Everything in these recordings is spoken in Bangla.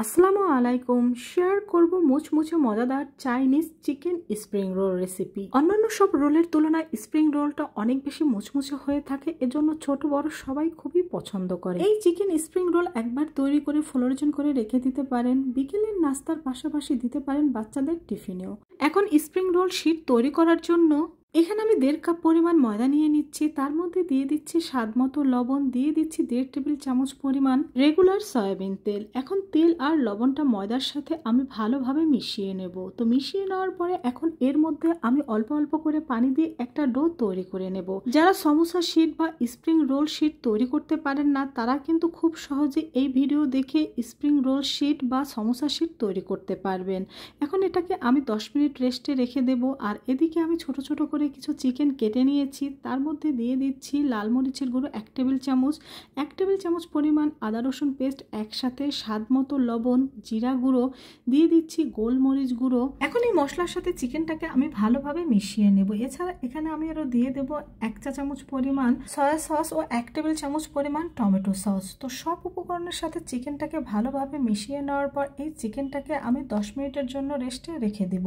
আসসালামু আলাইকুম। শেয়ার করব মুচমুচে মজাদার Chinese chicken spring roll recipe. অন্যান্য সব রোলের তুলনায় স্প্রিং রোলটা অনেক বেশি মুচমুচে হয়ে থাকে, এজন্য ছোট বড় সবাই খুবই পছন্দ করে। এই চিকেন স্প্রিং রোল একবার তৈরি করে ফ্রোজেন করে রেখে দিতে পারেন, বিকেলের নাস্তার পাশাপাশি দিতে পারেন বাচ্চাদের টিফিনেও। এখন স্প্রিং রোল শীট তৈরি করার জন্য এখানে আমি 1.5 কাপ পরিমাণ ময়দা নিয়ে নিচ্ছি। তার মধ্যে দিয়ে দিচ্ছি স্বাদ মতো লবণ, দিয়ে দিচ্ছি 1.5 টেবিল চামচ পরিমাণ রেগুলার সয়াবিন তেল। এখন তেল আর লবণটা ময়দার সাথে আমি ভালোভাবে মিশিয়ে নেব। তো মিশিয়ে নেওয়ার পরে এখন এর মধ্যে আমি অল্প অল্প করে পানি দিয়ে একটা ডো তৈরি করে নেব। যারা সমোসা শীট বা স্প্রিং রোল শীট তৈরি করতে পারেন না, তারা কিন্তু খুব সহজে এই ভিডিও দেখে স্প্রিং রোল শীট বা সমোসা শীট তৈরি করতে পারবেন। এখন এটাকে আমি 10 মিনিট রেস্টে রেখে দেব। আর এদিকে আমি ছোট ছোট করে কিছু চিকেন কেটে নিয়েছি। তার মধ্যে দিয়ে দিচ্ছি লাল মরিচের গুঁড়ো 1 টেবিল চামচ, 1 টেবিল চামচ পরিমাণ আদা রসুন পেস্ট, একসাথে স্বাদ মতো লবণ, জিরা গুঁড়ো, দিয়ে দিচ্ছি গোলমরিচ গুঁড়ো। এখন এই মশলার সাথে চিকেনটাকে আমি ভালোভাবে মিশিয়ে নেব। এছাড়া এখানে আমি আরও দিয়ে দেব 1 চা চামচ পরিমাণ সয়া সস ও 1 টেবিল চামচ পরিমাণ টমেটো সস। তো সব উপকরণের সাথে চিকেনটাকে ভালোভাবে মিশিয়ে নেওয়ার পর এই চিকেনটাকে আমি 10 মিনিটের জন্য রেস্টে রেখে দেব।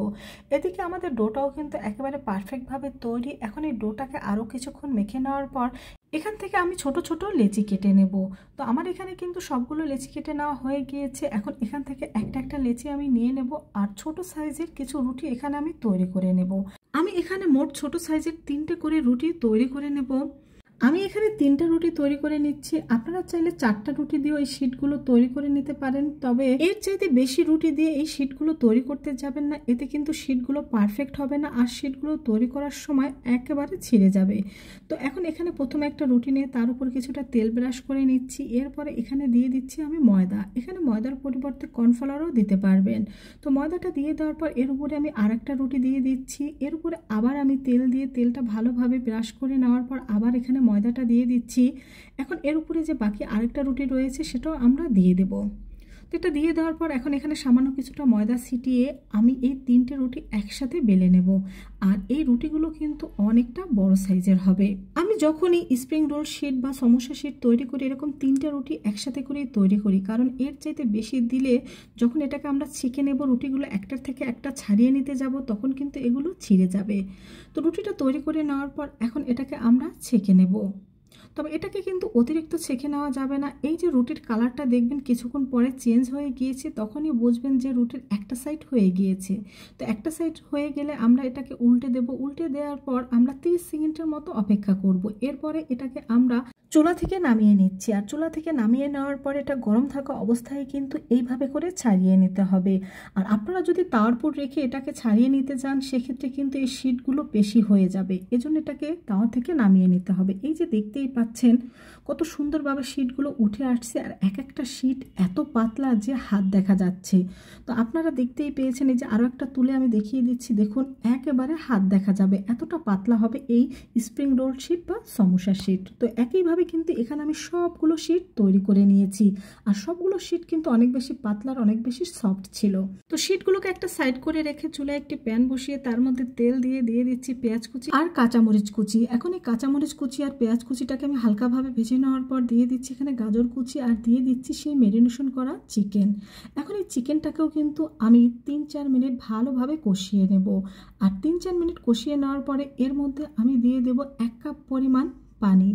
এদিকে আমাদের ডোটাও কিন্তু একেবারে পারফেক্টভাবে তৈরি। এখন এই ডোটাকে আরও কিছুক্ষণ মেখে নেওয়ার পর এখান থেকে আমি ছোট ছোট লেচি কেটে নেব। তো আমার এখানে কিন্তু সবগুলো লেচি কেটে নেওয়া হয়ে গিয়েছে। এখন এখান থেকে একটা একটা লেচি আমি নিয়ে নেব আর ছোট সাইজের কিছু রুটি এখানে আমি তৈরি করে নেব। আমি এখানে মোট ছোট সাইজের 3টে করে রুটি তৈরি করে নেব। আমি এখানে 3টা রুটি তৈরি করে নিচ্ছি। আপনারা চাইলে 4টা রুটি দিয়ে এই শীটগুলো তৈরি করে নিতে পারেন, তবে এর চাইতে বেশি রুটি দিয়ে এই শীটগুলো তৈরি করতে যাবেন না, এতে কিন্তু শীটগুলো পারফেক্ট হবে না আর শীটগুলো তৈরি করার সময় একেবারে ছিঁড়ে যাবে। তো এখন এখানে প্রথমে একটা রুটি নিয়ে তার উপর কিছুটা তেল ব্রাশ করে নিচ্ছি। এরপরে এখানে দিয়ে দিচ্ছি আমি ময়দা। এখানে ময়দার পরিবর্তে কর্নফ্লাওয়ারও দিতে পারবেন। তো ময়দাটা দিয়ে দেওয়ার পর এর উপরে আমি আরেকটা রুটি দিয়ে দিচ্ছি। এর উপরে আবার আমি তেল দিয়ে তেলটা ভালোভাবে ব্রাশ করে নেওয়ার পর আবার এখানে ময়দাটা দিয়ে দিচ্ছি। এখন এর উপরে যে বাকি আরেকটা রুটি রয়েছে সেটাও আমরা দিয়ে দেব। তো এটা দিয়ে দেওয়ার পর এখন এখানে সামান্য কিছুটা ময়দা ছিটিয়ে আমি এই 3টে রুটি একসাথে বেলে নেব। আর এই রুটিগুলো কিন্তু অনেকটা বড় সাইজের হবে। আমি যখনই স্প্রিং রোল শীট বা সমোসা শীট তৈরি করি এরকম 3টে রুটি একসাথে করে তৈরি করি, কারণ এর চাইতে বেশি দিলে যখন এটাকে আমরা ছেঁকে নেব, রুটিগুলো একটার থেকে একটা ছাড়িয়ে নিতে যাব, তখন কিন্তু এগুলো ছিঁড়ে যাবে। তো রুটিটা তৈরি করে নেওয়ার পর এখন এটাকে আমরা ছেঁকে নেব। তবে এটাকে কিন্তু অতিরিক্ত ছেঁকে নেওয়া যাবে না। এই যে রুটির কালারটা দেখবেন কিছুক্ষণ পরে চেঞ্জ হয়ে গিয়েছে, তখনই বুঝবেন যে রুটির একটা সাইড হয়ে গিয়েছে। তো একটা সাইড হয়ে গেলে আমরা এটাকে উল্টে দেব। উল্টে দেওয়ার পর আমরা 30 সেকেন্ডের মতো অপেক্ষা করব। এরপরে এটাকে আমরা চুলা থেকে নামিয়ে নিচ্ছি। আর চুলা থেকে নামিয়ে নেওয়ার পর এটা গরম থাকা অবস্থায় কিন্তু এইভাবে করে ছাড়িয়ে নিতে হবে। আর আপনারা যদি তাওয়ার উপর রেখে এটাকে ছাড়িয়ে নিতে চান, সেক্ষেত্রে কিন্তু এই শীটগুলো বেশি হয়ে যাবে। এজন্য এটাকে তাওয়া থেকে নামিয়ে নিতে হবে। এই যে দেখতেই পাচ্ছেন কত সুন্দরভাবে শীটগুলো উঠে আসছে, আর এক একটা শীট এত পাতলা যে হাত দেখা যাচ্ছে। তো আপনারা দেখতেই পেয়েছেন। এই যে আরও একটা তুলে আমি দেখিয়ে দিচ্ছি, দেখুন একেবারে হাত দেখা যাবে, এতটা পাতলা হবে এই স্প্রিং রোল শীট বা সমোসা শীট। তো একইভাবে কিন্তু এখানে আমি সবগুলো শীট তৈরি করে নিয়েছি। আর সবগুলো শীট কিন্তু অনেক বেশি পাতলা আর অনেক বেশি সফট ছিল। তো শীটগুলোকে একটা সাইড করে রেখে চুলায় একটি প্যান বসিয়ে তার মধ্যে তেল দিয়ে দিচ্ছি পেঁয়াজ কুচি আর কাঁচামরিচ কুচি। এখন এই কাঁচামরিচ কুচি আর পেঁয়াজ কুচিটাকে আমি হালকাভাবে ভেজে নেওয়ার পর দিয়ে দিচ্ছি এখানে গাজর কুচি আর দিয়ে দিচ্ছি সেই ম্যারিনেশন করা চিকেন। এখন এই চিকেনটাকেও কিন্তু আমি 3-4 মিনিট ভালোভাবে কষিয়ে নেব। আর 3-4 মিনিট কষিয়ে নেওয়ার পরে এর মধ্যে আমি দিয়ে দেব 1 কাপ পরিমাণ পানি।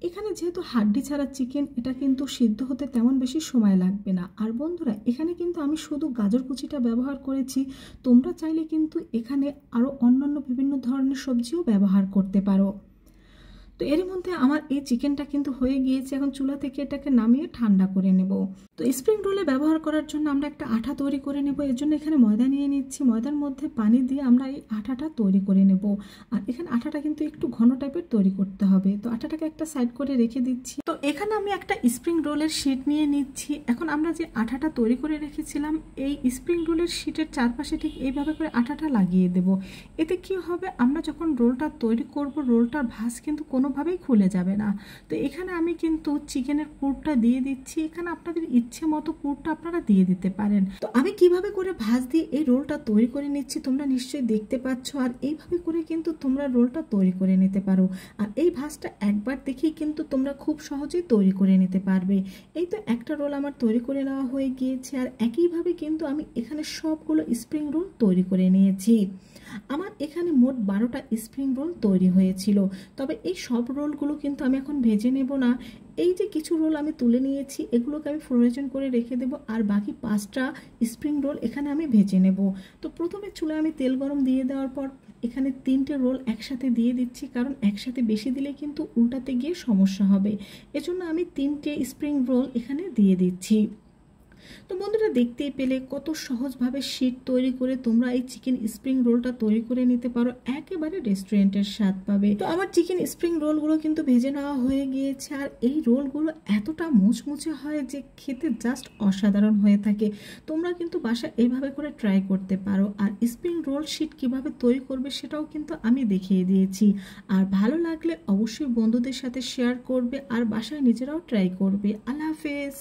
এখানে যেহেতু হাড্ডি ছাড়া চিকেন, এটা কিন্তু সিদ্ধ হতে তেমন বেশি সময় লাগবে না। আর বন্ধুরা, এখানে কিন্তু আমি শুধু গাজর কুচিটা ব্যবহার করেছি, তোমরা চাইলে কিন্তু এখানে আরও অন্যান্য বিভিন্ন ধরনের সবজিও ব্যবহার করতে পারো। তো এর মধ্যে আমার এই চিকেনটা কিন্তু হয়ে গিয়েছে। এখন চুলা থেকে এটাকে নামিয়ে ঠান্ডা করে নেব। তো স্প্রিং রোলে ব্যবহার করার জন্য আমরা একটা আঠা তৈরি করে নেব। এর জন্য এখানে ময়দা নিয়ে নিচ্ছি। ময়দার মধ্যে পানি দিয়ে আমরা এই আঠাটা তৈরি করে নেব। আর এখানে আঠাটা কিন্তু একটু ঘন টাইপের তৈরি করতে হবে। তো আঠাটাকে একটা সাইড করে রেখে দিচ্ছি। তো এখানে আমি একটা স্প্রিং রোলের শীট নিয়ে নিচ্ছি। এখন আমরা যে আঠাটা তৈরি করে রেখেছিলাম, এই স্প্রিং রোলের শীটের চারপাশে ঠিক এইভাবে করে আঠাটা লাগিয়ে দেব। এতে কি হবে, আমরা যখন রোলটা তৈরি করব, রোলটার ভাঁজ কিন্তু কোনো কোনোভাবেই খুলে যাবে না। তো এখানে আমি কিন্তু চিকেনের পুরটা দিয়ে দিচ্ছি। এখানে আপনাদের ইচ্ছে মতো পুরটা আপনারা দিয়ে দিতে পারেন। তো আমি কিভাবে করে ভাঁজ দিয়ে এই রোলটা তৈরি করে নিচ্ছি তোমরা নিশ্চয়ই দেখতে পাচ্ছ। আর এইভাবে করে কিন্তু তোমরা রোলটা তৈরি করে নিতে পারো। আর এই ভাঁজটা একবার দেখেই কিন্তু তোমরা খুব সহজেই তৈরি করে নিতে পারবে। এই তো একটা রোল আমার তৈরি করে নেওয়া হয়ে গিয়েছে। আর একইভাবে কিন্তু আমি এখানে সবগুলো স্প্রিং রোল তৈরি করে নিয়েছি। আমার এখানে মোট 12টা স্প্রিং রোল তৈরি হয়েছিল। তবে এই সব রোলগুলো কিন্তু আমি এখন ভেজে নেব না। এই যে কিছু রোল আমি তুলে নিয়েছি এগুলোকে আমি ফ্রোজেন করে রেখে দেব। আর বাকি 5টা স্প্রিং রোল এখানে আমি ভেজে নেব। তো প্রথমে চুলায় আমি তেল গরম দিয়ে দেওয়ার পর এখানে 3টে রোল একসাথে দিয়ে দিচ্ছি, কারণ একসাথে বেশি দিলে কিন্তু উল্টাতে গিয়ে সমস্যা হবে। এজন্য আমি 3টে স্প্রিং রোল এখানে দিয়ে দিচ্ছি। তো বন্ধুরা দেখতেই পেলে কত সহজভাবে শীট তৈরি করে তোমরা এই চিকেন স্প্রিং রোলটা তৈরি করে নিতে পারো, একেবারে রেস্টুরেন্টের স্বাদ পাবে। তো আমার চিকেন স্প্রিং রোলগুলো কিন্তু ভেজে নেওয়া হয়ে গিয়েছে। আর এই রোলগুলো এতটা মুচমুচে হয় যে খেতে জাস্ট অসাধারণ হয়ে থাকে। তোমরা কিন্তু বাসায় এইভাবে করে ট্রাই করতে পারো। আর স্প্রিং রোল শীট কিভাবে তৈরি করবে সেটাও কিন্তু আমি দেখিয়ে দিয়েছি। আর ভালো লাগলে অবশ্যই বন্ধুদের সাথে শেয়ার করবে আর বাসায় নিজেরাও ট্রাই করবে। আল্লাহ হাফেজ।